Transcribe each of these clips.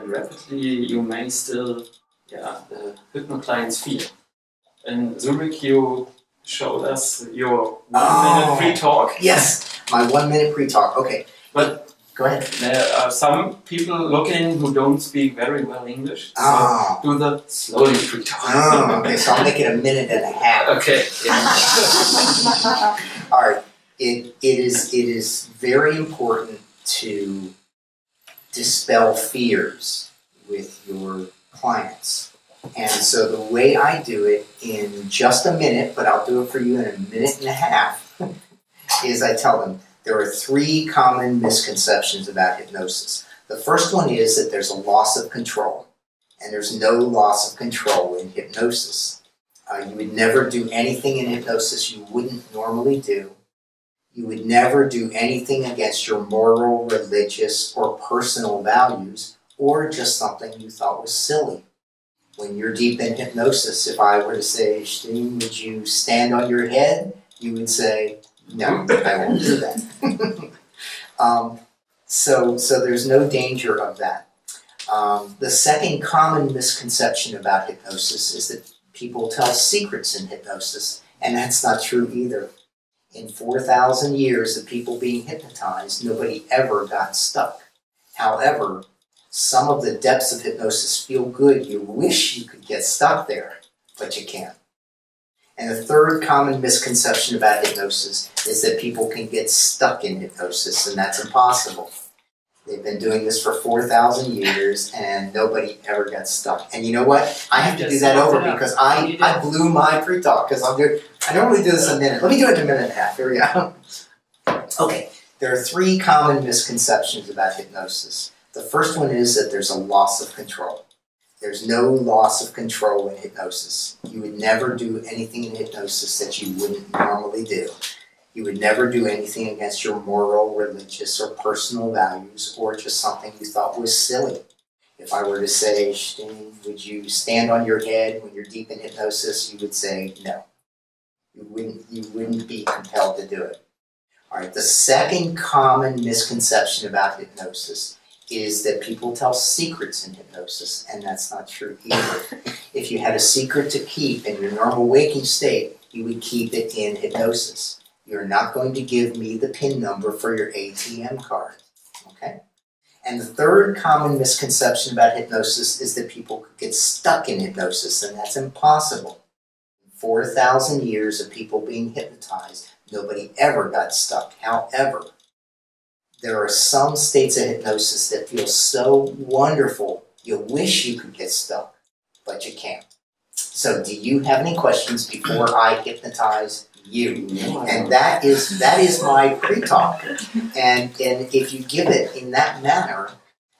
rapidly you may still hypnotize fear. In Zurich, you showed us your 1-minute pre-talk. Yes, my 1-minute pre-talk. Okay, but go ahead. There are some people looking who don't speak very well English. So do the slowly pre-talk. Okay, so I'll make it 1.5 minutes. Okay. Yeah. All right. It is very important to dispel fears with your clients. And so the way I do it in just a minute, but I'll do it for you in 1.5 minutes, is I tell them there are 3 common misconceptions about hypnosis. The first one is that there's a loss of control, and there's no loss of control in hypnosis. You would never do anything in hypnosis you wouldn't normally do. You would never do anything against your moral, religious, or personal values, or just something you thought was silly. When you're deep in hypnosis, if I were to say, Steen, would you stand on your head? You would say, no, I won't do that. So there's no danger of that. The second common misconception about hypnosis is that people tell secrets in hypnosis, and that's not true either. In 4,000 years of people being hypnotized, nobody ever got stuck. However, some of the depths of hypnosis feel good. You wish you could get stuck there, but you can't. And the third common misconception about hypnosis is that people can get stuck in hypnosis, and that's impossible. They've been doing this for 4,000 years, and nobody ever got stuck. And you know what? I have to do that over because I blew my pre-talk, because I normally do this in a minute. Let me do it in 1.5 minutes. Here we go. Okay, there are 3 common misconceptions about hypnosis. The first one is that there's a loss of control. There's no loss of control in hypnosis. You would never do anything in hypnosis that you wouldn't normally do. You would never do anything against your moral, religious, or personal values, or just something you thought was silly. If I were to say, Steen, would you stand on your head when you're deep in hypnosis? You would say no. You wouldn't be compelled to do it. All right, the second common misconception about hypnosis is that people tell secrets in hypnosis, and that's not true either. If you had a secret to keep in your normal waking state, you would keep it in hypnosis. You're not going to give me the PIN number for your ATM card, okay? And the third common misconception about hypnosis is that people could get stuck in hypnosis, and that's impossible. In 4,000 years of people being hypnotized, nobody ever got stuck. However, there are some states of hypnosis that feel so wonderful, you wish you could get stuck, but you can't. So do you have any questions before I hypnotize you? And that is my pre-talk. And if you give it in that manner,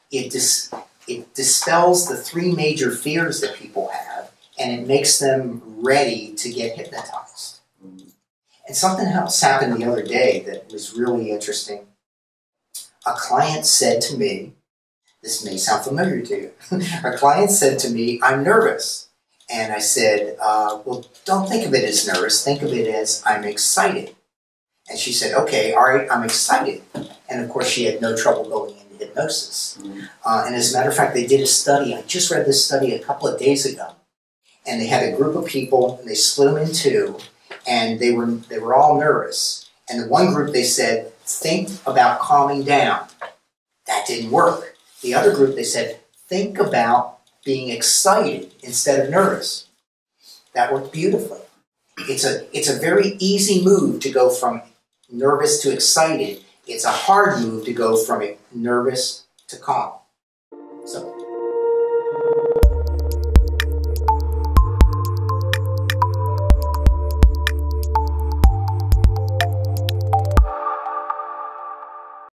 it dispels the 3 major fears that people have, and it makes them ready to get hypnotized. And something else happened the other day that was really interesting. A client said to me, this may sound familiar to you, a client said to me, I'm nervous. And I said, well, don't think of it as nervous, think of it as I'm excited. And she said, okay, all right, I'm excited. And of course she had no trouble going into hypnosis. And as a matter of fact, they did a study, I just read this study a couple of days ago. And they had a group of people, and they split them in 2, and they were all nervous. And the one group, they said, think about calming down. That didn't work. The other group, they said, think about being excited instead of nervous. That worked beautifully. It's a very easy move to go from nervous to excited. It's a hard move to go from nervous to calm.